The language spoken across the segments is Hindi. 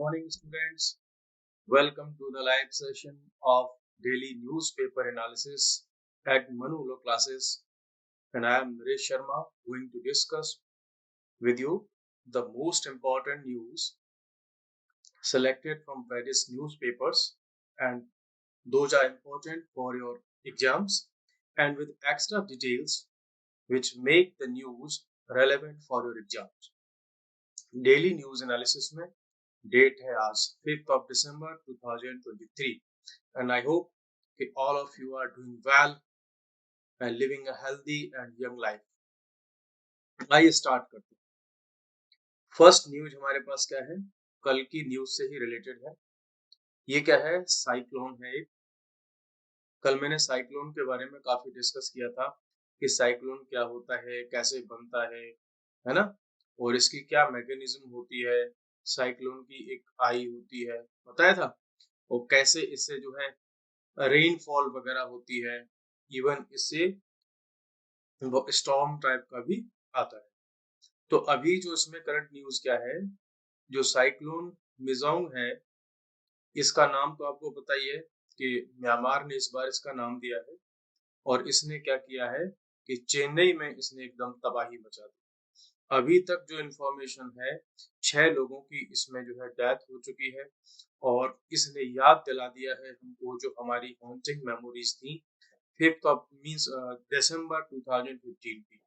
morning, students. Welcome to the live session of daily newspaper analysis at Manulo classes. And I am Naresh Sharma, going to discuss with you the most important news selected from various newspapers, and those are important for your exams and with extra details which make the news relevant for your exams. Daily news analysis में डेट है आज 5th of December 2023 and I hope कि all of you are doing well and living a healthy and young life. आइए स्टार्ट करते हैं. फर्स्ट न्यूज हमारे पास क्या है, कल की न्यूज से ही रिलेटेड है. ये क्या है, साइक्लोन है एक. कल मैंने साइक्लोन के बारे में काफी डिस्कस किया था कि साइक्लोन क्या होता है, कैसे बनता है ना, और इसकी क्या मैकेनिज्म होती है. साइक्लोन की एक आई होती है, बताया था, और कैसे इससे जो है रेनफॉल वगैरह होती है. इवन इससे वो स्टॉर्म टाइप का भी आता है. तो अभी जो इसमें करंट न्यूज क्या है, जो साइक्लोन मिजोंग है, इसका नाम तो आपको पता ही है कि म्यांमार ने इस बार इसका नाम दिया है और इसने क्या किया है कि चेन्नई में इसने एकदम तबाही मचा दी. अभी तक जो इन्फॉर्मेशन है, 6 लोगों की इसमें जो है डेथ हो चुकी है और इसने याद दिला दिया है हमको जो हमारी हॉन्टिंग मेमोरीज थी 5th ऑफ मींस दिसंबर 2015 की.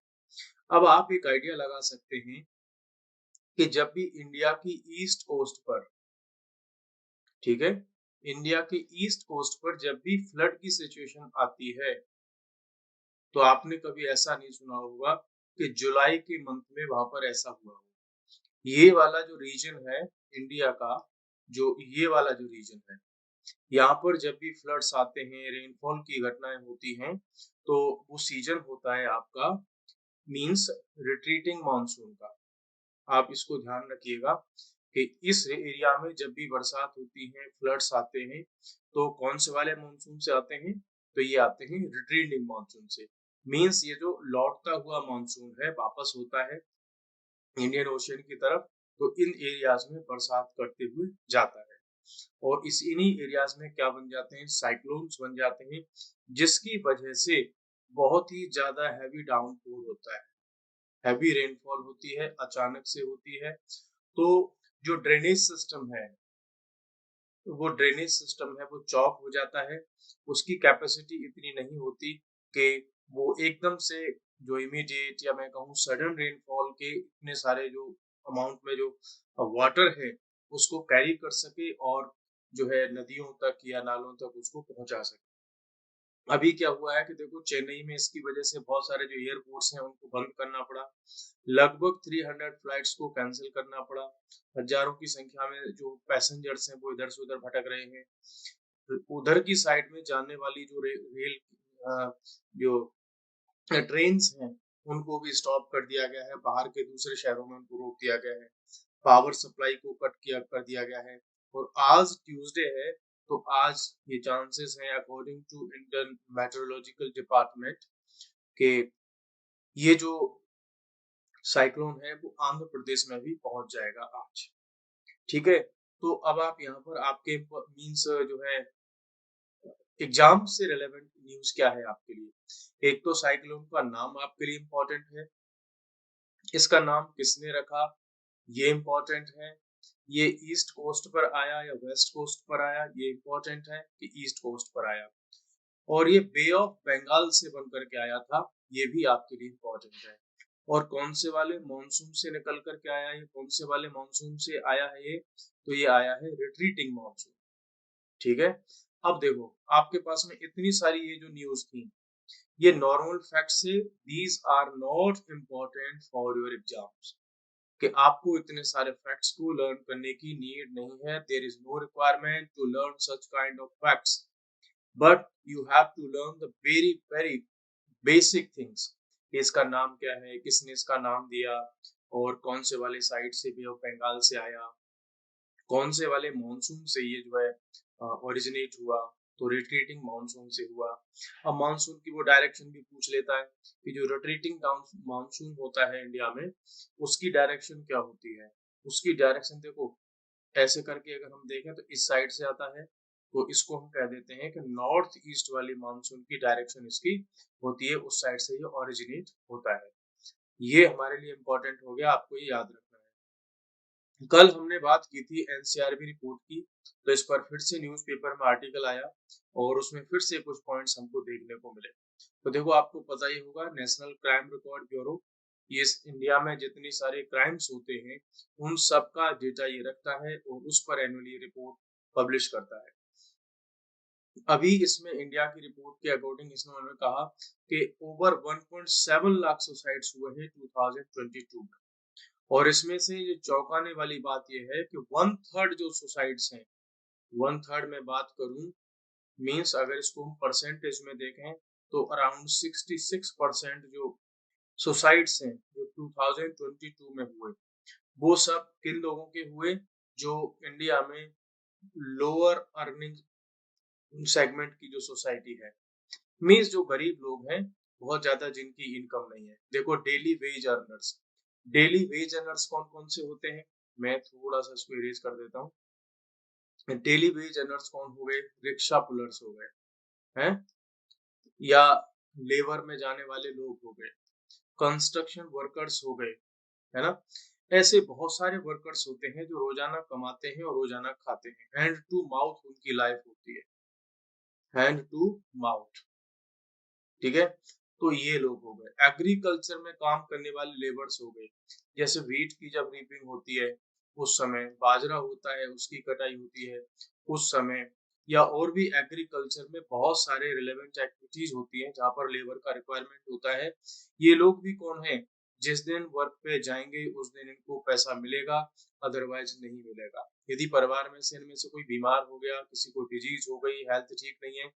अब आप एक आइडिया लगा सकते हैं कि जब भी इंडिया की ईस्ट कोस्ट पर, ठीक है, इंडिया के ईस्ट कोस्ट पर जब भी फ्लड की सिचुएशन आती है तो आपने कभी ऐसा नहीं सुना होगा कि जुलाई के मंथ में वहां पर ऐसा हुआ हो. ये वाला जो रीजन है इंडिया का, जो ये वाला जो रीजन है, यहाँ पर जब भी फ्लड्स आते हैं, रेनफॉल की घटनाएं होती हैं, तो वो सीजन होता है आपका मींस रिट्रीटिंग मानसून का. आप इसको ध्यान रखिएगा कि इस एरिया में जब भी बरसात होती है, फ्लड्स आते हैं, तो कौन से वाले मानसून से आते हैं, तो ये आते हैं रिट्रीटिंग मानसून से. मींस ये जो लौटता हुआ मानसून है वापस होता है इंडियन ओशियन की तरफ, तो इन एरियाज में बरसात करते हुए जाता है और इस इन्हीं एरियाज में क्या बन जाते हैं, साइक्लोन्स बन जाते हैं, जिसकी वजह से बहुत ही ज्यादा हैवी डाउनपोर होता है, हैवी रेनफॉल होती है, अचानक से होती है. तो जो ड्रेनेज सिस्टम है, वो चौक हो जाता है. उसकी कैपेसिटी इतनी नहीं होती कि वो एकदम से जो इमीडिएट या मैं कहूँ सडन रेनफॉल के इतने सारे जो अमाउंट में जो वाटर है उसको कैरी कर सके और जो है नदियों तक या नालों तक उसको पहुंचा सके. अभी क्या हुआ है कि देखो चेन्नई में इसकी वजह से बहुत सारे जो एयरपोर्ट्स हैं उनको बंद करना पड़ा, लगभग 300 फ्लाइट्स को कैंसिल करना पड़ा. हजारों की संख्या में जो पैसेंजर्स हैं वो इधर से उधर भटक रहे हैं. उधर की साइड में जाने वाली जो रेल जो ट्रेन्स हैं उनको भी स्टॉप कर दिया गया है, बाहर के दूसरे शहरों में उनको रोक दिया गया है, पावर सप्लाई को कट किया कर दिया गया है. और आज ट्यूसडे है, तो आज ये चांसेस हैं according to Indian meteorological department के ये जो साइक्लोन है वो आंध्र प्रदेश में भी पहुंच जाएगा आज. ठीक है, तो अब आप यहाँ पर आपके मींस जो है एग्जाम से रिलेवेंट न्यूज क्या है आपके लिए. एक तो साइक्लोन का नाम आपके लिए इम्पोर्टेंट है, इसका नाम किसने रखा ये इम्पोर्टेंट है, ये ईस्ट कोस्ट पर आया या वेस्ट कोस्ट पर आया ये इम्पोर्टेंट है कि ईस्ट कोस्ट पर आया, और ये बे ऑफ बंगाल से बनकर के आया था ये भी आपके लिए इम्पोर्टेंट है. और कौन से वाले मॉनसून से निकल करके आया है, कौन से वाले मॉनसून से आया है ये, तो ये आया है रिट्रीटिंग मॉनसून. ठीक है, अब देखो आपके पास में इतनी सारी ये जो न्यूज थी ये नॉर्मल फैक्ट्स है, these are not important for your exams, कि आपको इतने सारे फैक्ट्स को लर्न करने की नीड नहीं है. There is no requirement to learn such kind of facts, but you have to learn the very very basic things. इसका नाम क्या है, किसने इसका नाम दिया, और कौन से वाले साइड से बे ऑफ बंगाल से आया, कौन से वाले मॉनसून से ये जो है ओरिजिनेट हुआ, तो रिट्रीटिंग मॉनसून से हुआ. अब मॉनसून की वो डायरेक्शन भी पूछ लेता है कि जो रिट्रीटिंग मॉनसून होता है इंडिया में उसकी डायरेक्शन क्या होती है. उसकी डायरेक्शन देखो ऐसे करके अगर हम देखें तो इस साइड से आता है, तो इसको हम कह देते हैं कि नॉर्थ ईस्ट वाली मानसून की डायरेक्शन इसकी होती है, उस साइड से ये ओरिजिनेट होता है। ये हमारे लिए इम्पोर्टेंट हो गया, आपको ये याद रखना है। कल हमने बात की थी एनसीआरबी रिपोर्ट की, तो इस पर फिर से न्यूज़पेपर में आर्टिकल आया और उसमें फिर से कुछ पॉइंट्स हमको देखने को मिले। तो देखो, आपको पता ही होगा, नेशनल क्राइम रिकॉर्ड ब्यूरो ये इंडिया में जितनी सारे क्राइम्स होते हैं उन सब का डेटा ये रखता है और उस पर एनुअली रिपोर्ट पब्लिश करता है। अभी इसमें इंडिया की रिपोर्ट के अकॉर्डिंग इन्होंने कहा कि ओवर 1.7 लाख सुसाइड्स हुए हैं 2022 में, और इसमें से ये चौंकाने वाली बात यह है कि 1/3 जो सुसाइड्स हैं, 1/3 में बात करूं, मींस अगर इसको हम परसेंटेज में देखें तो अराउंड 66% जो सुसाइड्स हैं जो 2022 में हुए, वो सब किन लोगों के हुए, जो इंडिया में लोअर अर्निंग सेगमेंट की जो सोसाइटी है, मींस जो गरीब लोग हैं, बहुत ज्यादा जिनकी इनकम नहीं है। देखो, डेली वेज अर्नर्स कौन कौन से होते हैं, मैं थोड़ा सा इसको इरेज कर देता हूँ। डेली वेज अर्नर्स कौन हो गए, रिक्शा पुलर्स हो गए हैं, या लेबर में जाने वाले लोग हो गए, कंस्ट्रक्शन वर्कर्स हो गए, है ना। ऐसे बहुत सारे वर्कर्स होते हैं जो रोजाना कमाते हैं और रोजाना खाते हैं, हैंड टू माउथ उनकी लाइफ होती है, हैंड टू माउथ, ठीक है। तो ये लोग हो गए। एग्रीकल्चर में काम करने वाले लेबर्स हो गए, जैसे व्हीट की जब रीपिंग होती है उस समय, बाजरा होता है उसकी कटाई होती है उस समय, या और भी एग्रीकल्चर में बहुत सारे रिलेवेंट एक्टिविटीज होती हैं जहाँ पर लेबर का रिक्वायरमेंट होता है। ये लोग भी कौन है, जिस दिन वर्क पे जाएंगे उस दिन इनको पैसा मिलेगा, अदरवाइज नहीं मिलेगा। यदि परिवार में से इनमें से कोई बीमार हो गया, किसी को डिजीज हो गई, हेल्थ ठीक नहीं है,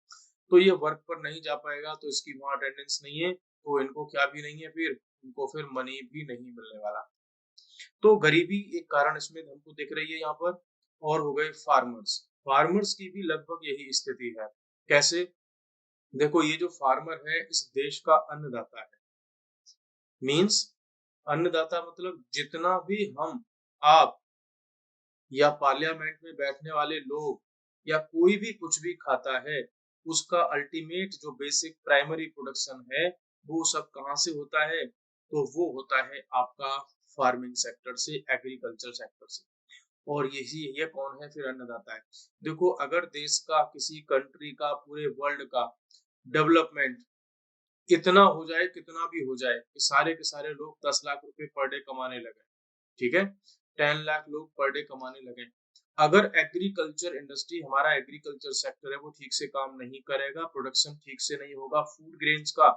तो ये वर्क पर नहीं जा पाएगा, तो इसकी वहां अटेंडेंस नहीं है, तो इनको क्या भी नहीं है, फिर इनको फिर मनी भी नहीं मिलने वाला। तो गरीबी एक कारण इसमें हमको दिख रही है यहाँ पर। और हो गए फार्मर्स, फार्मर्स की भी लगभग यही स्थिति है। कैसे, देखो, ये जो फार्मर है इस देश का अन्नदाता है, मींस अन्नदाता मतलब जितना भी हम, आप या पार्लियामेंट में बैठने वाले लोग या कोई भी कुछ भी खाता है, उसका अल्टीमेट जो बेसिक प्राइमरी प्रोडक्शन है वो सब कहाँ से होता है, तो वो होता है आपका फार्मिंग सेक्टर से, एग्रीकल्चर सेक्टर से। और यही ये कौन है फिर, अन्नदाता है। देखो, अगर देश का, किसी कंट्री का, पूरे वर्ल्ड का डेवलपमेंट इतना हो जाए, कितना भी हो जाए, कि सारे के सारे लोग 10 लाख रुपए पर डे कमाने लगे, ठीक है, 10 लाख लोग पर डे कमाने लगे, अगर एग्रीकल्चर इंडस्ट्री, हमारा एग्रीकल्चर सेक्टर है, वो ठीक से काम नहीं करेगा, प्रोडक्शन ठीक से नहीं होगा फूड ग्रेन्स का,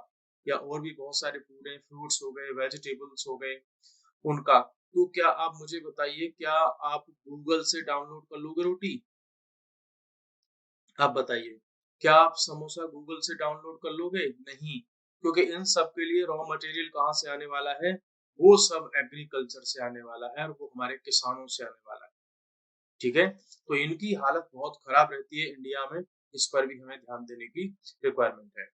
या और भी बहुत सारे फूड है, फ्रूट्स हो गए, वेजिटेबल्स हो गए उनका, तो क्या आप मुझे बताइए, क्या आप गूगल से डाउनलोड कर लोगे रोटी? आप बताइए, क्या आप समोसा गूगल से डाउनलोड कर लोगे? नहीं, क्योंकि इन सब के लिए रॉ मटेरियल कहाँ से आने वाला है, वो सब एग्रीकल्चर से आने वाला है, और वो हमारे किसानों से आने वाला है, ठीक है। तो इनकी हालत बहुत खराब रहती है इंडिया में, इस पर भी हमें ध्यान देने की रिक्वायरमेंट है।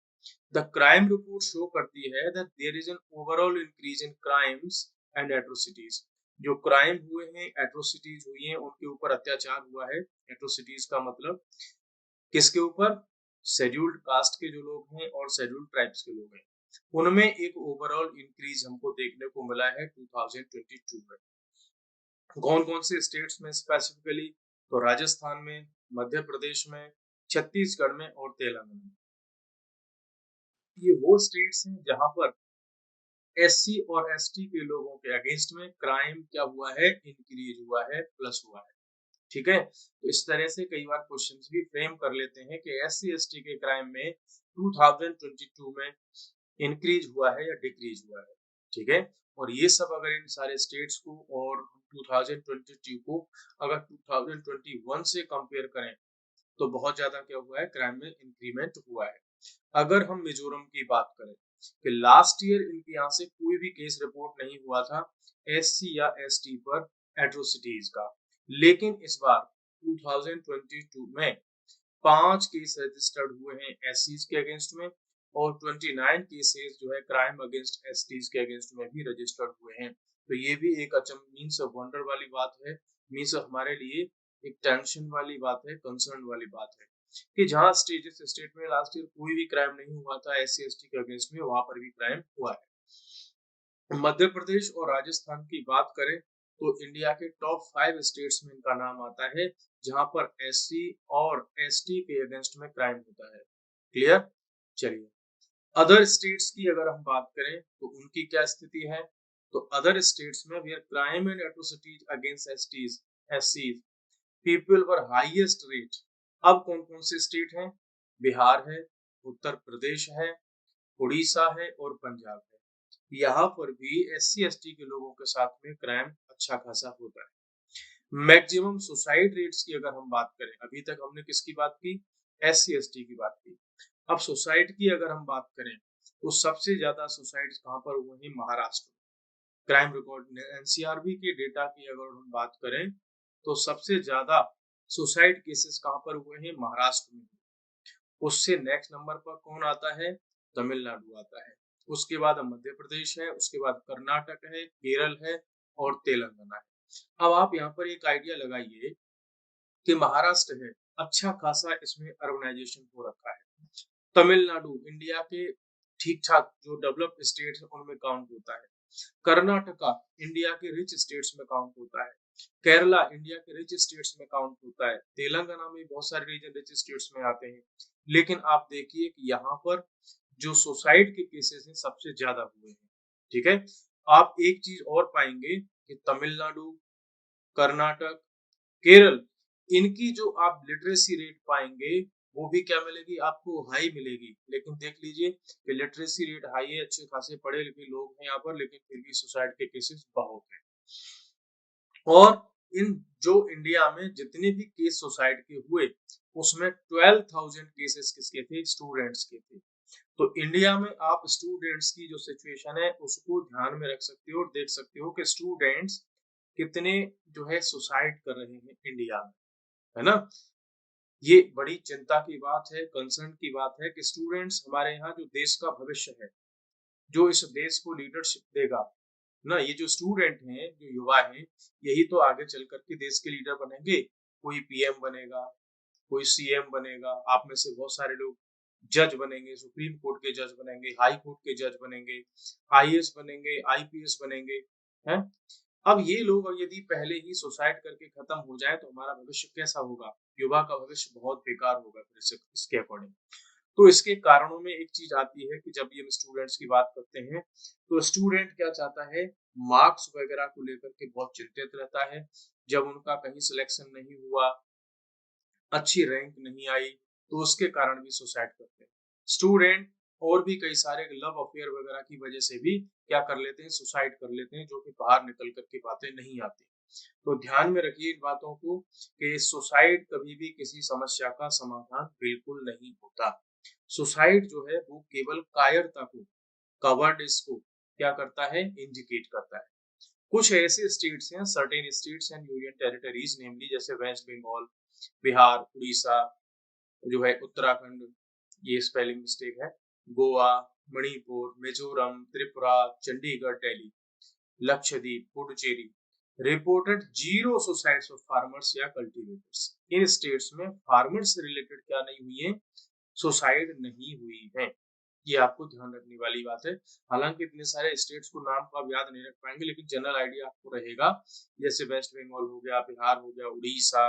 द क्राइम रिपोर्ट शो करती है that there is an overall increase in crimes and atrocities. जो क्राइम हुए हैं, एट्रोसिटीज हुई हैं, उनके ऊपर अत्याचार हुआ है। एट्रोसिटीज का मतलब किसके ऊपर, शेड्यूल्ड कास्ट के जो लोग हैं और शेड्यूल्ड ट्राइब्स के लोग हैं, उनमें एक ओवरऑल इंक्रीज हमको देखने को मिला है 2022 में। कौन कौन से स्टेट्स में स्पेसिफिकली, तो राजस्थान में, मध्य प्रदेश में, छत्तीसगढ़ में और तेलंगाना में। ये वो स्टेट्स हैं जहां पर एससी और एसटी के लोगों के अगेंस्ट में क्राइम क्या हुआ है, इंक्रीज हुआ है, प्लस हुआ है, ठीक है। तो इस तरह से कई बार क्वेश्चंस भी फ्रेम कर लेते हैं कि एससी एसटी के क्राइम में 2022 में इंक्रीज हुआ है या डिक्रीज हुआ है, ठीक है। और ये सब अगर इन सारे स्टेट्स को और 2022 को अगर 2021 से कंपेयर करें, तो बहुत ज्यादा क्या हुआ है, क्राइम में इंक्रीमेंट हुआ है। अगर हम मिजोरम की बात करें कि लास्ट ईयर इनके यहाँ से कोई भी केस रिपोर्ट नहीं हुआ था एससी या एसटी पर एट्रोसिटीज का, लेकिन इस बार 2022 में 5 केस रजिस्टर्ड हुए हैं एससीज के अगेंस्ट में, और 29 केसेस जो है क्राइम अगेंस्ट एसटीज के अगेंस्ट में भी रजिस्टर्ड हुए हैं। तो ये भी एक अचम मीन्स वंडर वाली बात है, मीन्स हमारे लिए एक टेंशन वाली बात है, कंसर्न वाली बात है कि जहाँ जिस स्टेट में लास्ट ईयर कोई भी क्राइम नहीं हुआ था SC ST के अगेंस्ट में, वहां पर भी क्राइम हुआ है। मध्य प्रदेश और राजस्थान की बात करें तो इंडिया के टॉप 5 स्टेट्स में इनका नाम आता है जहां पर SC और ST के अगेंस्ट में क्राइम होता है। क्लियर? चलिए, अदर स्टेट्स की अगर हम बात करें तो उनकी क्या स्थिति है, तो अदर स्टेट्स में where crime and atrocities against STs SCs people were highest rate. अब कौन कौन से स्टेट हैं? बिहार है, उत्तर प्रदेश है, उड़ीसा है और पंजाब है। यहाँ पर भी SC ST के लोगों के साथ में क्राइम अच्छा खासा होता है। मैक्सिमम सुसाइड रेट्स की अगर हम बात करें, अभी तक हमने किसकी बात की? SC ST की बात की। अब सुसाइड की अगर हम बात करें तो सबसे ज्यादा सुसाइड कहां पर हुए हैं? महाराष्ट्र। क्राइम रिकॉर्ड NCRB के डेटा की अगर हम बात करें तो सबसे ज्यादा सुसाइड केसेस कहां पर हुए हैं? महाराष्ट्र में। उससे नेक्स्ट नंबर पर कौन आता है? तमिलनाडु आता है। उसके बाद मध्य प्रदेश है, उसके बाद कर्नाटक है, केरल है और तेलंगाना है। अब आप यहाँ पर एक आइडिया लगाइए कि महाराष्ट्र है, अच्छा खासा इसमें अर्बनाइजेशन हो रखा है। तमिलनाडु इंडिया के ठीक ठाक जो डेवलप्ड स्टेट्स हैं उनमें काउंट होता है। कर्नाटका इंडिया के रिच स्टेट्स में काउंट होता है। केरला इंडिया के रिच स्टेट्स में काउंट होता है। तेलंगाना में बहुत सारे रीजन रिच स्टेट्स में आते हैं। लेकिन आप देखिए कि यहाँ पर जो सुसाइड के केसेस हैं सबसे ज्यादा हुए हैं। ठीक है, आप एक चीज और पाएंगे कि तमिलनाडु, कर्नाटक, केरल, इनकी जो आप लिटरेसी रेट पाएंगे वो भी क्या मिलेगी आपको? हाई मिलेगी। लेकिन देख लीजिए कि लिटरेसी रेट हाई है, अच्छे खासे पढ़े लिखे लोग हैं यहाँ पर, लेकिन फिर भी सुसाइड के केसेस बहुत हैं। और इन जो इंडिया में जितने भी केस सुसाइड के हुए उसमें 12,000 केसेस किसके थे? स्टूडेंट्स के थे। तो इंडिया में आप स्टूडेंट्स की जो सिचुएशन है उसको ध्यान में रख सकते हो और देख सकते हो कि स्टूडेंट्स कितने जो है सुसाइड कर रहे हैं इंडिया में, है ना। ये बड़ी चिंता की बात है, कंसर्न की बात है कि स्टूडेंट्स हमारे यहाँ जो देश का भविष्य है, जो इस देश को लीडरशिप देगा ना, ये जो स्टूडेंट हैं, जो युवा हैं, यही तो आगे चल करके देश के लीडर बनेंगे। कोई PM बनेगा, कोई CM बनेगा, आप में से बहुत सारे लोग जज बनेंगे, सुप्रीम कोर्ट के जज बनेंगे, हाई कोर्ट के जज बनेंगे, IAS बनेंगे, IPS बनेंगे, हैं। अब ये लोग यदि पहले ही सुसाइड करके खत्म हो जाए तो हमारा भविष्य कैसा होगा? युवा का भविष्य बहुत बेकार होगा फिर इसके अकॉर्डिंग। तो इसके कारणों में एक चीज आती है कि जब ये हम स्टूडेंट्स की बात करते हैं तो स्टूडेंट क्या चाहता है? मार्क्स वगैरह को लेकर के बहुत चिंतित रहता है। जब उनका कहीं सिलेक्शन नहीं हुआ, अच्छी रैंक नहीं आई, तो उसके कारण भी सुसाइड करते हैं स्टूडेंट। और भी कई सारे लव अफेयर वगैरह की वजह से भी क्या कर लेते हैं? सुसाइड कर लेते हैं, जो कि बाहर निकल करके बातें नहीं आती। तो ध्यान में रखिए इन बातों को कि सुसाइड कभी भी किसी समस्या का समाधान बिल्कुल नहीं होता। सुसाइड जो है वो केवल कायरता को, कवर्डिस को क्या करता है? इंडिकेट करता है। कुछ ऐसे स्टेट्स हैं, certain states and union territories, namely जैसे वेस्ट बंगाल, बिहार, उड़ीसा, जो है उत्तराखंड, ये स्पेलिंग मिस्टेक है, Goa, Manipur, Mizoram, Tripura, Chandigarh, Delhi, Lakshadweep, Puducherry, reported zero suicides of farmers या कल्टीवेटर्स। इन स्टेट्स में फार्मर्स से रिलेटेड क्या नहीं हुई है? सुसाइड नहीं हुई है। ये आपको ध्यान रखने वाली बात है। हालांकि इतने सारे स्टेट्स को नाम को आप याद नहीं रख पाएंगे, लेकिन जनरल आइडिया आपको रहेगा। जैसे वेस्ट बंगाल हो गया, बिहार हो गया, उड़ीसा,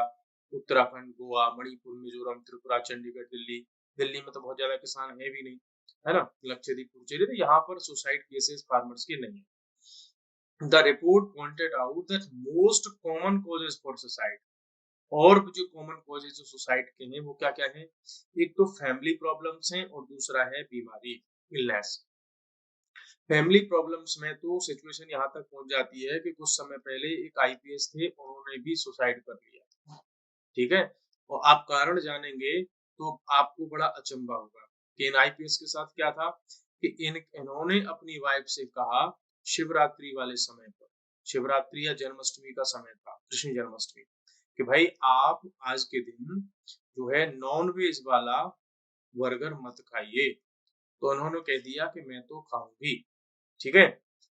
उत्तराखंड, गोवा, मणिपुर, मिजोरम, त्रिपुरा, चंडीगढ़, दिल्ली। दिल्ली में तो बहुत ज्यादा किसान है भी नहीं, है ना। लक्षद्वीप, पुडुचेरी, तो यहाँ पर सुसाइड केसेस फार्मर्स के नहीं है। The report pointed out that most common causes for suicide, और जो कॉमन कॉजेज जो सुसाइड के हैं वो क्या क्या है? एक तो फैमिली प्रॉब्लम्स हैं और दूसरा है बीमारी, इलनेस। फैमिली प्रॉब्लम्स में तो सिचुएशन यहाँ तक पहुंच जाती है कि कुछ समय पहले एक IPS थे, उन्होंने भी सुसाइड कर लिया। ठीक है, और आप कारण जानेंगे तो आपको बड़ा अचंभा होगा कि इन IPS के साथ क्या था कि इन्होंने अपनी वाइफ से कहा शिवरात्रि वाले समय पर, शिवरात्रि या जन्माष्टमी का समय था, कृष्ण जन्माष्टमी, कि भाई आप आज के दिन जो है नॉन वेज वाला बर्गर मत खाइए। तो उन्होंने कह दिया कि मैं तो खाऊंगी। ठीक है,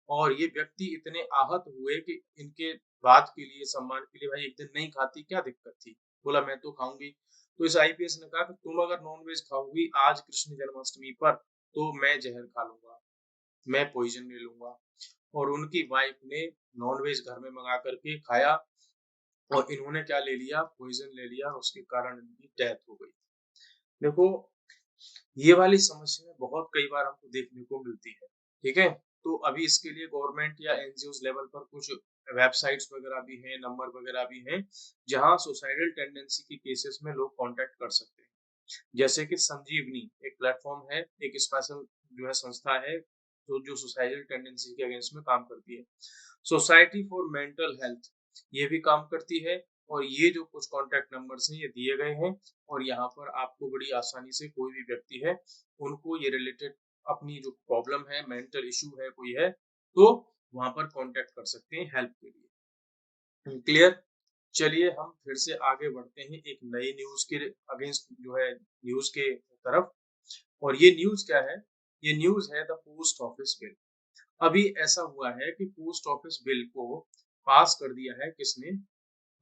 और ये व्यक्ति इतने आहत हुए कि इनके बात के लिए, सम्मान के लिए, भाई एक दिन नहीं खाती क्या दिक्कत थी? बोला मैं तो खाऊंगी। तो इस आईपीएस ने कहा कि तुम अगर नॉनवेज खाओगी आज कृष्ण जन्माष्टमी पर तो मैं जहर खा लूंगा, मैं पॉइजन ले लूंगा। और उनकी वाइफ ने नॉनवेज घर में मंगा करके खाया और इन्होंने क्या ले लिया, पॉइजन ले लिया, उसके कारण इनकी डेथ हो गई। देखो, ये वाली समस्या बहुत कई बार हमको देखने को मिलती है, ठीक है। तो अभी इसके लिए गवर्नमेंट या एनजीओ लेवल पर कुछ वेबसाइट्स वगैरह भी हैं, नंबर वगैरह भी हैं, जहां सुसाइडल टेंडेंसी के केसेस में लोग कांटेक्ट कर सकते हैं। जैसे कि संजीवनी एक प्लेटफॉर्म है, एक स्पेशल जो है संस्था है जो सुसाइडल टेंडेंसी के अगेंस्ट में काम करती है। सोसाइटी फॉर मेंटल हेल्थ ये भी काम करती है। और ये जो कुछ कॉन्टैक्ट नंबर्स हैं ये दिए गए हैं, और यहाँ पर आपको बड़ी आसानी से कोई भी व्यक्ति है उनको ये रिलेटेड अपनी जो प्रॉब्लम है, मेंटल इशू है कोई है, तो वहां पर कांटेक्ट कर सकते हैं हेल्प के लिए। क्लियर? चलिए हम फिर से आगे बढ़ते हैं एक नई न्यूज के अगेंस्ट जो है, न्यूज के तरफ। और ये न्यूज क्या है? ये न्यूज है द पोस्ट ऑफिस बिल। अभी ऐसा हुआ है कि पोस्ट ऑफिस बिल को पास कर दिया है किसने?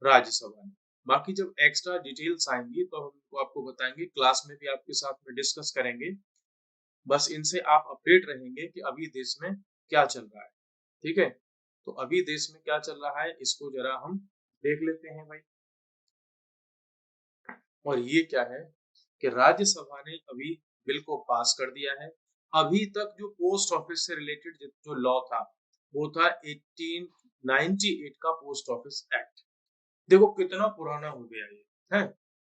राज्यसभा ने। बाकी जब एक्स्ट्रा डिटेल्स आएंगी तो हम उनको आपको बताएंगे, क्लास में भी आपके साथ में डिस्कस करेंगे। बस इनसे आप अपडेट रहेंगे कि अभी देश में क्या चल रहा है, ठीक है। तो अभी देश में क्या चल रहा है इसको जरा हम देख लेते हैं भाई। और ये क्या है कि राज्यसभा ने अभी बिल को पास कर दिया है। अभी तक जो पोस्ट ऑफिस से रिलेटेड जो लॉ था वो था 1898 का पोस्ट ऑफिस एक्ट। देखो कितना पुराना हो गया ये है।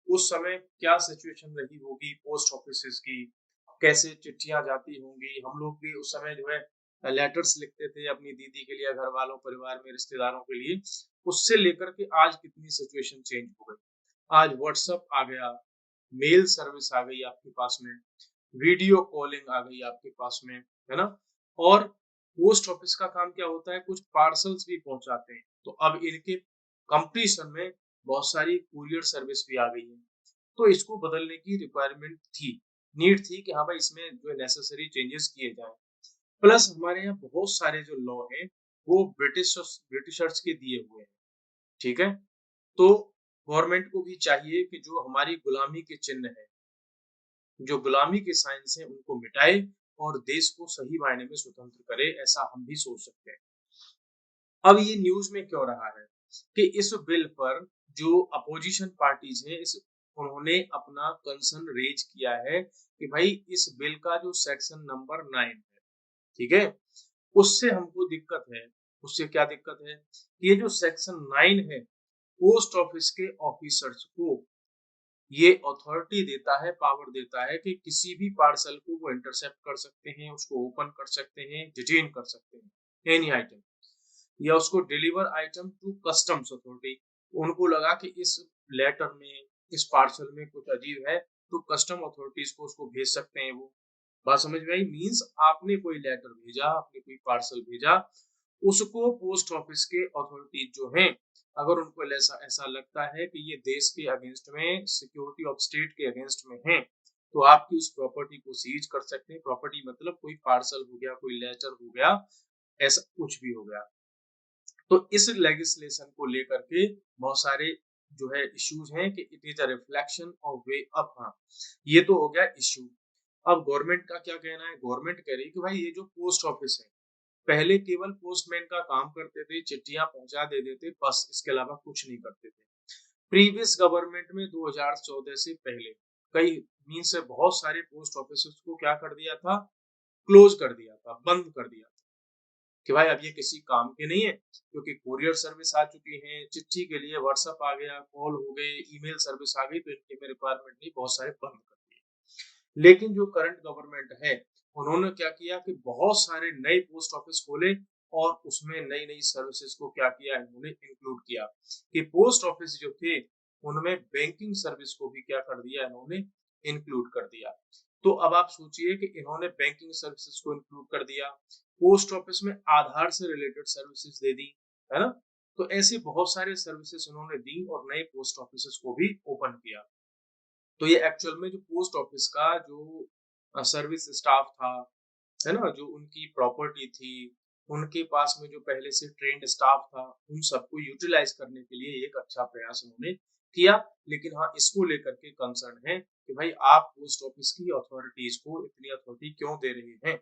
उस समय क्या सिचुएशन रही होगी पोस्ट ऑफिस की, कैसे चिट्ठियां जाती होंगी। हम लोग भी उस समय जो है लेटर्स लिखते थे अपनी दीदी के लिए, घर वालों, परिवार में, रिश्तेदारों के लिए। उससे लेकर के आज कितनी सिचुएशन चेंज हो गई। आज व्हाट्सएप आ गया, मेल सर्विस आ गई आपके पास में, वीडियो कॉलिंग आ गई आपके पास में, है ना। और पोस्ट ऑफिस का काम क्या होता है, कुछ पार्सल्स भी पहुंचाते हैं। तो अब इनके कंपटीशन में बहुत सारी कुरियर सर्विस भी आ गई है। तो इसको बदलने की रिक्वायरमेंट थी, नीड थी कि हाँ भाई इसमें जो नेसेसरी चेंजेस किए जाएं। प्लस हमारे यहाँ बहुत सारे जो लॉ हैं वो ब्रिटिशर्स के दिए हुए हैं, ठीक है। तो गवर्नमेंट को भी चाहिए कि जो हमारी गुलामी के चिन्ह है, जो गुलामी के साइंस हैं उनको मिटाए और देश को सही मायने में स्वतंत्र करे, ऐसा हम भी सोच सकते हैं। अब ये न्यूज में क्यों रहा है कि इस बिल पर जो अपोजिशन पार्टीज हैं इस उन्होंने अपना कंसर्न रेज किया है कि भाई इस बिल का जो सेक्शन नंबर 9 है, ठीक है, उससे हमको दिक्कत है। उससे क्या दिक्कत है? ये जो सेक्शन 9 है पोस्ट ऑफिस के ऑफिसर्स को ये अथॉरिटी देता है, पावर देता है कि किसी भी पार्सल को वो इंटरसेप्ट कर सकते हैं, उसको ओपन कर सकते हैं, डिटेन कर सकते हैं, एनी आइटम, या उसको deliver item to customs authority. उनको लगा कि इस लेटर में, इस पार्सल में कुछ अजीब है, तो कस्टम अथॉरिटीज को उसको भेज सकते हैं वो। बात समझ में आई? मीन्स आपने कोई लेटर भेजा, आपने कोई पार्सल भेजा, उसको पोस्ट ऑफिस के अथॉरिटीज जो हैं अगर उनको ऐसा ऐसा लगता है कि ये देश के अगेंस्ट में, सिक्योरिटी ऑफ स्टेट के अगेंस्ट में है, तो आपकी उस प्रॉपर्टी को सीज कर सकते हैं। प्रॉपर्टी मतलब कोई पार्सल हो गया, कोई लेटर हो गया, ऐसा कुछ भी हो गया। तो इस लेजिस्लेशन को लेकर के बहुत सारे जो है इश्यूज हैं कि it is a reflection of way up. हाँ, ये तो हो गया इश्यू। अब गवर्नमेंट का क्या कहना है? गवर्नमेंट कह रही है कि भाई ये जो पोस्ट ऑफिस है पहले केवल पोस्टमैन का काम करते थे, चिट्ठियां पहुंचा दे देते, बस इसके अलावा कुछ नहीं करते थे। प्रीवियस गवर्नमेंट में 2014 से पहले कई मीन से बहुत सारे पोस्ट ऑफिस को क्या कर दिया था, क्लोज कर दिया था, बंद कर दिया था कि भाई अब ये किसी काम के नहीं है, क्योंकि कुरियर सर्विस आ चुकी है, चिट्ठी के लिए व्हाट्सएप आ गया, कॉल हो गए, ईमेल सर्विस आ गई, तो इनके में रिक्वायरमेंट नहीं, बहुत सारे बंद कर दिए। लेकिन जो करंट गवर्नमेंट है उन्होंने क्या किया कि बहुत सारे नए पोस्ट ऑफिस खोले और उसमें नई नई सर्विसेज को क्या किया, इन्होंने इंक्लूड किया कि पोस्ट ऑफिस जो थे उनमें बैंकिंग सर्विस को भी क्या कर दिया, इन्होंने इंक्लूड कर दिया। तो अब आप सोचिए कि इन्होंने बैंकिंग सर्विसेज को इंक्लूड कर दिया, पोस्ट ऑफिस में आधार से रिलेटेड सर्विसेज दे दी, है ना। तो ऐसे बहुत सारे सर्विसेज उन्होंने दी और नए पोस्ट ऑफिस को भी ओपन किया। तो ये एक्चुअल में जो पोस्ट ऑफिस का जो सर्विस स्टाफ था, है ना, जो उनकी प्रॉपर्टी थी, उनके पास में जो पहले से ट्रेंड स्टाफ था उन सबको यूटिलाइज करने के लिए एक अच्छा प्रयास उन्होंने किया। लेकिन हाँ, इसको लेकर के कंसर्न है कि भाई आप पोस्ट ऑफिस की अथॉरिटीज को इतनी अथॉरिटी क्यों दे रहे हैं।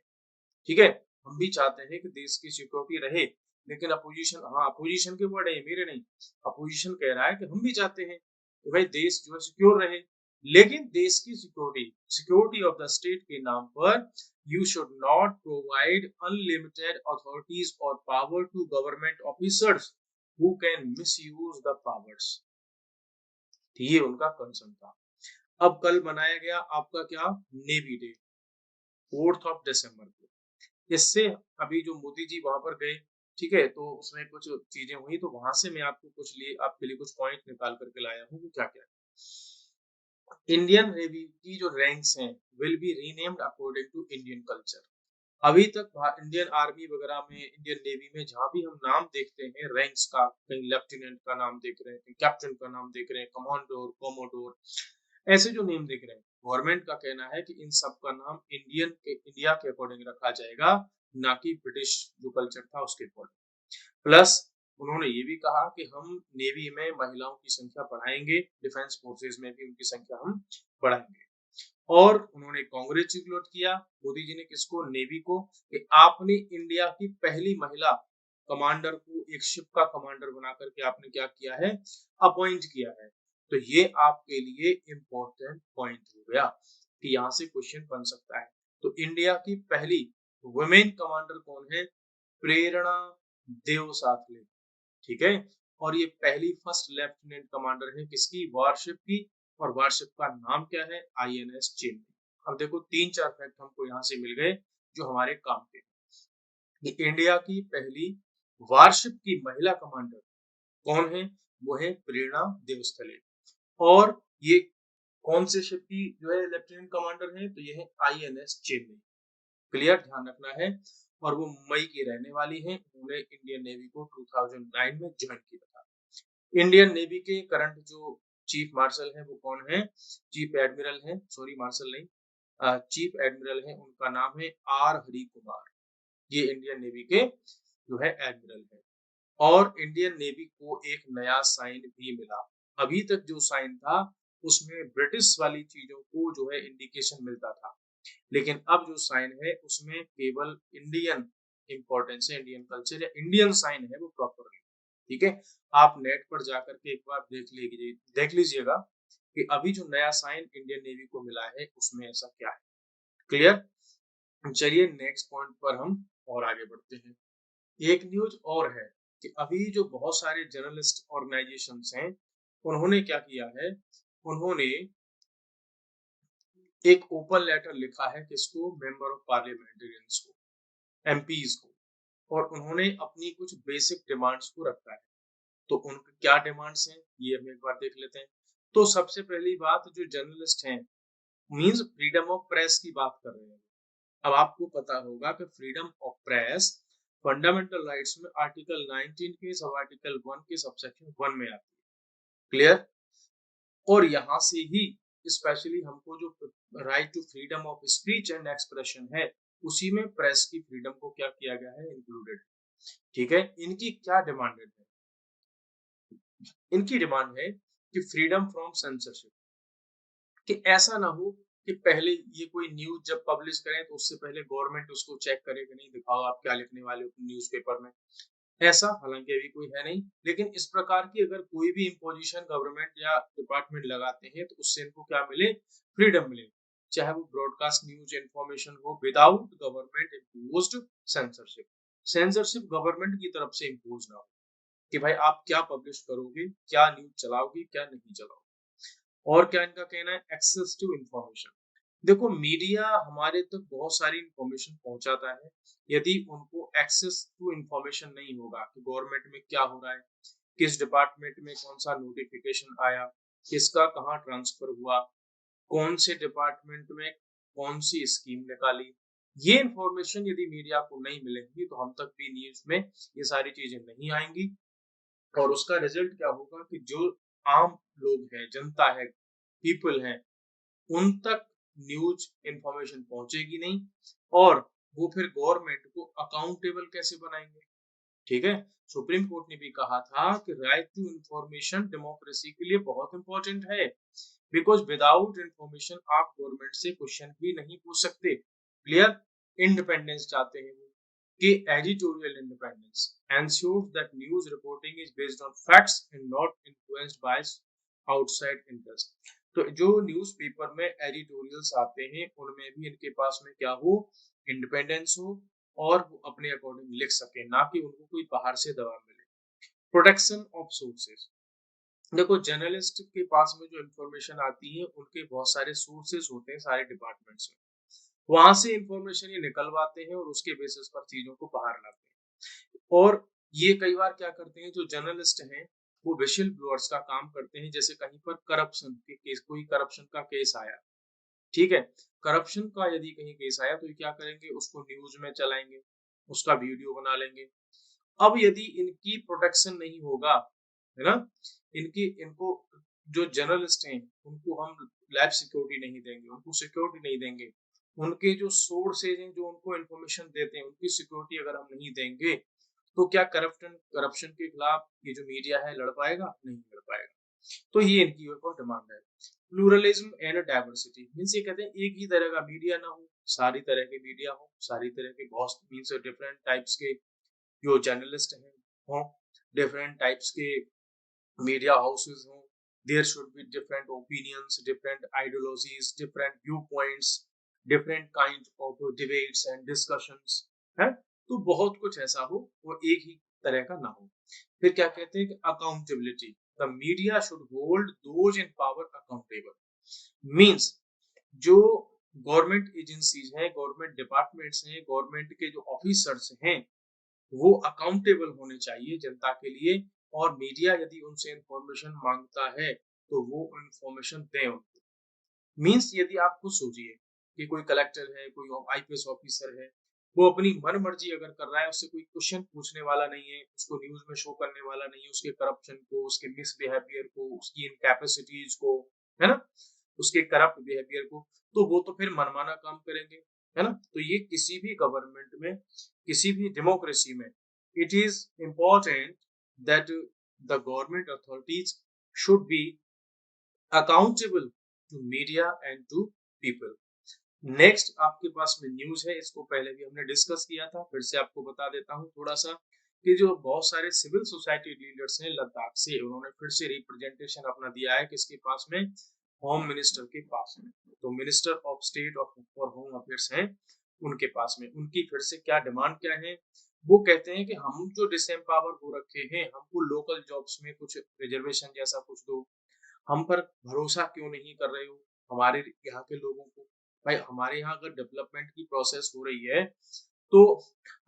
ठीक है, हम भी चाहते हैं कि देश की सिक्योरिटी रहे, लेकिन अपोजिशन, हाँ अपोजिशन के वर्ड है मेरे नहीं, अपोजिशन कह रहा है कि हम भी चाहते हैं कि भाई देश जो है सिक्योर रहे, लेकिन देश की security, security of the state के नाम पर you should not provide unlimited authorities और power to government officers who can misuse the powers. ये उनका कंसर्न था। अब कल मनाया गया आपका क्या, navy day, 4th of December को। इससे अभी जो मोदी जी वहां पर गए, ठीक है, तो उसमें कुछ चीजें हुई, तो वहां से मैं आपको कुछ लिए आपके लिए कुछ पॉइंट निकाल करके लाया हूँ कि क्या क्या। इंडियन नेवी की जो रैंक्स हैं will be renamed according to Indian culture. अभी तक इंडियन आर्मी वगैरह में, इंडियन नेवी में जहां भी हम नाम देखते हैं रैंक्स का, कहीं लेफ्टिनेंट का नाम देख रहे हैं, कहीं कैप्टन का नाम देख रहे हैं, कमांडोर, कोमोडोर, ऐसे जो नेम देख रहे हैं, गवर्नमेंट का कहना है कि इन सब का नाम इंडिया के अकॉर्डिंग रखा जाएगा, ना कि ब्रिटिश जो कल्चर था उसके अकॉर्डिंग। प्लस उन्होंने ये भी कहा कि हम नेवी में महिलाओं की संख्या बढ़ाएंगे, डिफेंस फोर्सेस में भी उनकी संख्या हम बढ़ाएंगे। और उन्होंने कांग्रेचुलेट किया मोदी जी ने किसको, नेवी को, कि आपने इंडिया की पहली महिला कमांडर को एक शिप का कमांडर बना करके आपने क्या किया है, अपॉइंट किया है। तो ये आपके लिए इंपॉर्टेंट पॉइंट हो गया कि यहाँ से क्वेश्चन बन सकता है। तो इंडिया की पहली वुमेन कमांडर कौन है, प्रेरणा देव साथले, ठीक है। और ये पहली फर्स्ट लेफ्टिनेंट कमांडर है किसकी, वारशिप की, और वारशिप का नाम क्या है, आईएनएस चेन्नई। अब देखो 3-4 फैक्ट हमको यहाँ से मिल गए जो हमारे काम के। ये इंडिया की पहली वारशिप की महिला कमांडर कौन है, वो है प्रेरणा देवस्थले। और ये कौन से शिप की जो है लेफ्टिनेंट कमांडर है, तो ये है आईएनएस चेन्नई। क्लियर, ध्यान रखना है। और वो मुंबई की रहने वाली हैं, उन्होंने इंडियन नेवी को 2009 में ज्वाइन किया था। इंडियन नेवी के करंट जो चीफ मार्शल हैं वो कौन है, चीफ एडमिरल हैं, सॉरी मार्शल नहीं, चीफ एडमिरल हैं, उनका नाम है आर हरि कुमार। ये इंडियन नेवी के जो है एडमिरल है। और इंडियन नेवी को एक नया साइन भी मिला। अभी तक जो साइन था उसमें ब्रिटिश वाली चीजों को जो है इंडिकेशन मिलता था, लेकिन अब जो साइन है उसमें केवल इंडियन इंपॉर्टेंस है, इंडियन कल्चर या इंडियन साइन है वो प्रॉपर है। ठीक है, आप नेट पर जाकर के एक बार देख लीजिएगा कि अभी जो नया साइन इंडियन नेवी को मिला है उसमें ऐसा क्या है। क्लियर, चलिए नेक्स्ट पॉइंट पर हम और आगे बढ़ते हैं। एक न्यूज और है कि अभी जो बहुत सारे जर्नलिस्ट ऑर्गेनाइजेशंस हैं उन्होंने क्या किया है, उन्होंने एक ओपन लेटर लिखा है किसको, मेंबर ऑफ पार्लियामेंटेरियंस को, एमपीज को, और उन्होंने अपनी कुछ बेसिक डिमांड्स को रखा है। तो उनकी क्या डिमांड्स हैं ये हम एक बार देख लेते हैं। तो सबसे पहली बात, जो जर्नलिस्ट हैं मींस फ्रीडम ऑफ प्रेस की बात कर रहे हैं। अब आपको पता होगा कि freedom of press fundamental rights में आर्टिकल 19 के सब आर्टिकल 1 के सबसेक्शन 1 में आती है। क्लियर, और यहाँ से ही स्पेशली हमको जो right to freedom of speech and expression है उसी में प्रेस की फ्रीडम को क्या किया गया है, इंक्लूडेड। ठीक है, इनकी क्या डिमांडेड है, इनकी डिमांड है कि फ्रीडम फ्रॉम सेंसरशिप, कि ऐसा ना हो कि पहले ये कोई न्यूज जब पब्लिश करें तो उससे पहले गवर्नमेंट उसको चेक करे कि नहीं, दिखाओ आप क्या लिखने वाले हो न्यूज़पेपर में। ऐसा हालांकि अभी कोई है नहीं, लेकिन इस प्रकार की अगर कोई भी इम्पोजिशन गवर्नमेंट या डिपार्टमेंट लगाते हैं तो उससे इनको क्या मिले, फ्रीडम मिले, चाहे वो ब्रॉडकास्ट न्यूज इंफॉर्मेशन हो without government imposed censorship. Censorship government की तरफ से इम्पोज ना हो कि भाई आप क्या पब्लिश करोगे, क्या न्यूज चलाओगे, क्या नहीं चलाओगे। और क्या इनका कहना है, एक्सेस टू इंफॉर्मेशन। देखो मीडिया हमारे तक बहुत सारी इंफॉर्मेशन पहुंचाता है, यदि उनको एक्सेस टू इंफॉर्मेशन नहीं होगा कि गवर्नमेंट में क्या हो रहा है, किस डिपार्टमेंट में कौन सा नोटिफिकेशन आया, किसका कहाँ ट्रांसफर हुआ, कौन से डिपार्टमेंट में कौन सी स्कीम निकाली, ये इंफॉर्मेशन यदि मीडिया को नहीं मिलेंगी तो हम तक भी न्यूज में ये सारी चीजें नहीं आएंगी। और उसका रिजल्ट क्या होगा कि जो आम लोग हैं, जनता है, पीपल हैं, उन तक न्यूज इंफॉर्मेशन पहुंचेगी नहीं। और वो फिर गवर्नमेंट को अकाउंटेबल कैसे बनाएंगे? ठीक है, सुप्रीम कोर्ट ने भी कहा था कि राइट टू इंफॉर्मेशन डेमोक्रेसी के लिए बहुत इंपॉर्टेंट है, बिकॉज विदाउट इंफॉर्मेशन आप गवर्नमेंट से क्वेश्चन भी नहीं पूछ सकते। क्लियर? इंडिपेंडेंस चाहते हैं वो, कि editorial independence ensures that news reporting is based on facts and not influenced by outside interest. तो जो न्यूज़पेपर में एडिटोरियल्स आते हैं उनमें भी इनके पास में क्या हो, इंडिपेंडेंस हो, और वो अपने अकॉर्डिंग लिख सके, ना कि उनको कोई बाहर से दबाव मिले। प्रोटेक्शन ऑफ सोर्सेज, देखो जर्नलिस्ट के पास में जो इंफॉर्मेशन आती है उनके बहुत सारे सोर्सेज होते हैं सारे डिपार्टमेंट्स में, वहां से इंफॉर्मेशन ये निकलवाते हैं और उसके बेसिस पर चीजों को बाहर लाते हैं। और ये कई बार क्या करते हैं जो जर्नलिस्ट हैं, वो विशिल ब्लोअर्स का काम करते हैं। जैसे कहीं पर करप्शन के केस, कोई करप्शन का केस आया, ठीक है, करप्शन का यदि कहीं केस आया तो ये क्या करेंगे, उसको न्यूज में चलाएंगे, उसका वीडियो बना लेंगे। अब यदि इनकी प्रोटेक्शन नहीं होगा, है ना, इनको जो जर्नलिस्ट हैं उनको हम लाइफ सिक्योरिटी नहीं देंगे, उनको सिक्योरिटी नहीं देंगे, उनके जो सोर्सेज हैं जो उनको इन्फॉर्मेशन देते हैं उनकी सिक्योरिटी अगर हम नहीं देंगे, तो क्या करप्शन करप्शन के खिलाफ ये जो मीडिया है लड़ पाएगा? नहीं लड़ पाएगा। तो ये इनकी एक और डिमांड है। प्लूरलिज्म एंड डाइवर्सिटी मींस ये कहते हैं एक ही तरह का मीडिया ना हो, सारी तरह के मीडिया हो, सारी तरह के बहुत मींस डिफरेंट टाइप्स के जो जर्नलिस्ट हैं हों, डिफरेंट टाइप्स के मीडिया हाउसेस हों, there should be different opinions, different ideologies, different view points, different kind of debates and discussions, है। तो बहुत कुछ ऐसा हो वो एक ही तरह का ना हो। फिर क्या कहते हैं कि accountability, the media should hold those in power accountable, means जो गवर्नमेंट एजेंसीज हैं, गवर्नमेंट डिपार्टमेंट्स हैं, गवर्नमेंट के जो ऑफिसर्स हैं, वो अकाउंटेबल होने चाहिए जनता के लिए। और मीडिया यदि उनसे इंफॉर्मेशन मांगता है तो वो इंफॉर्मेशन दें उनको। मींस यदि आप खुद सोचिए कि कोई कलेक्टर है, कोई आईपीएस ऑफिसर है, वो अपनी मन मर्जी अगर कर रहा है, उससे कोई क्वेश्चन पूछने वाला नहीं है, उसको न्यूज में शो करने वाला नहीं है, उसके करप्शन को, उसके मिसबिहेवियर को, उसकी इनकैपेसिटीज को, है ना, उसके करप्ट बिहेवियर को, तो वो तो फिर मनमाना काम करेंगे, है ना। तो ये किसी भी गवर्नमेंट में, किसी भी डेमोक्रेसी में, it is important that the government authorities should be accountable to media and to people. Next आपके पास में न्यूज है, इसको पहले भी हमने डिस्कस किया था, फिर से आपको बता देता हूँ थोड़ा सा, कि जो बहुत सारे सिविल सोसाइटी लीडर्स हैं लद्दाख से, उन्होंने फिर से रिप्रेजेंटेशन अपना दिया है किसके पास में, होम मिनिस्टर के पास में। तो minister of state of for home affairs हैं उनके पास में, उनकी फिर से क्या डिमांड क्या है, वो कहते हैं कि हम जो डिसएम्पावर हो रखे हैं, हमको लोकल जॉब्स में कुछ रिजर्वेशन जैसा कुछ दो, हम पर भरोसा क्यों नहीं कर रहे हो हमारे यहाँ के लोगों को। भाई हमारे यहाँ अगर डेवलपमेंट की प्रोसेस हो रही है तो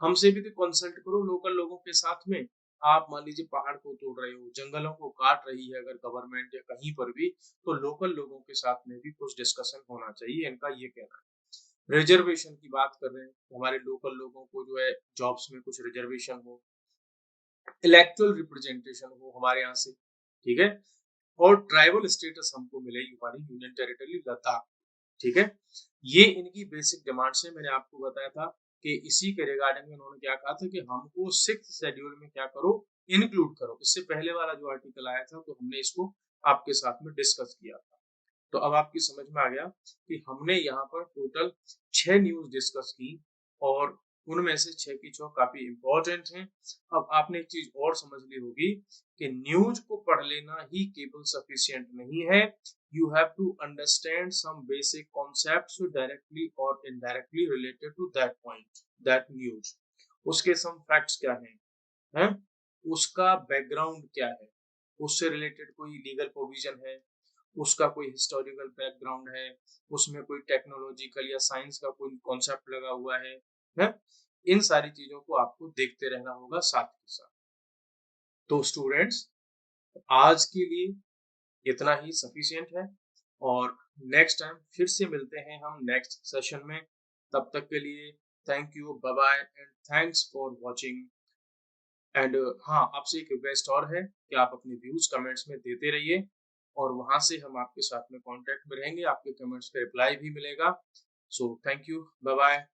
हमसे भी तो कंसल्ट करो लोकल लोगों के साथ में। आप मान लीजिए पहाड़ को तोड़ रहे हो, जंगलों को काट रही है अगर गवर्नमेंट या कहीं पर भी, तो लोकल लोगों के साथ में भी कुछ डिस्कशन होना चाहिए, इनका ये कहना है। रिजर्वेशन की बात कर रहे हैं, हमारे लोकल लोगों को जो है जॉब्स में कुछ रिजर्वेशन हो, इलेक्टोरल रिप्रेजेंटेशन हो हमारे यहाँ से, ठीक है, और ट्राइबल स्टेटस हमको मिले हमारी यूनियन टेरिटरी लद्दाख, ठीक है। ये इनकी बेसिक डिमांड्स है। मैंने आपको बताया था कि इसी के रिगार्डिंग में उन्होंने क्या कहा था कि हमको 6th शेड्यूल में क्या करो, इंक्लूड करो। इससे पहले वाला जो आर्टिकल आया था तो हमने इसको आपके साथ में डिस्कस किया था। तो अब आपकी समझ में आ गया कि हमने यहाँ पर टोटल 6 न्यूज डिस्कस की, और उनमें से 6 की 6 काफी इंपॉर्टेंट हैं। अब आपने एक चीज और समझ ली होगी कि न्यूज को पढ़ लेना ही केवल सफिशिएंट नहीं है, you have to understand some basic concepts directly or indirectly related to that point, that news। उसके some facts क्या हैं, उसका बैकग्राउंड क्या है, उससे रिलेटेड कोई लीगल प्रोविजन है, उसका कोई हिस्टोरिकल बैकग्राउंड है, उसमें कोई टेक्नोलॉजिकल या साइंस का कोई कॉन्सेप्ट लगा हुआ है? इन सारी चीजों को आपको देखते रहना होगा साथ के साथ। तो स्टूडेंट्स आज के लिए इतना ही सफिशिएंट है, और नेक्स्ट टाइम फिर से मिलते हैं हम नेक्स्ट सेशन में। तब तक के लिए thank you, bye bye and thanks for watching. And हाँ, आपसे एक रिक्वेस्ट और है कि आप अपने व्यूज कमेंट्स में देते रहिए, और वहां से हम आपके साथ में कांटेक्ट में रहेंगे, आपके कमेंट्स का रिप्लाई भी मिलेगा। So thank you, bye bye.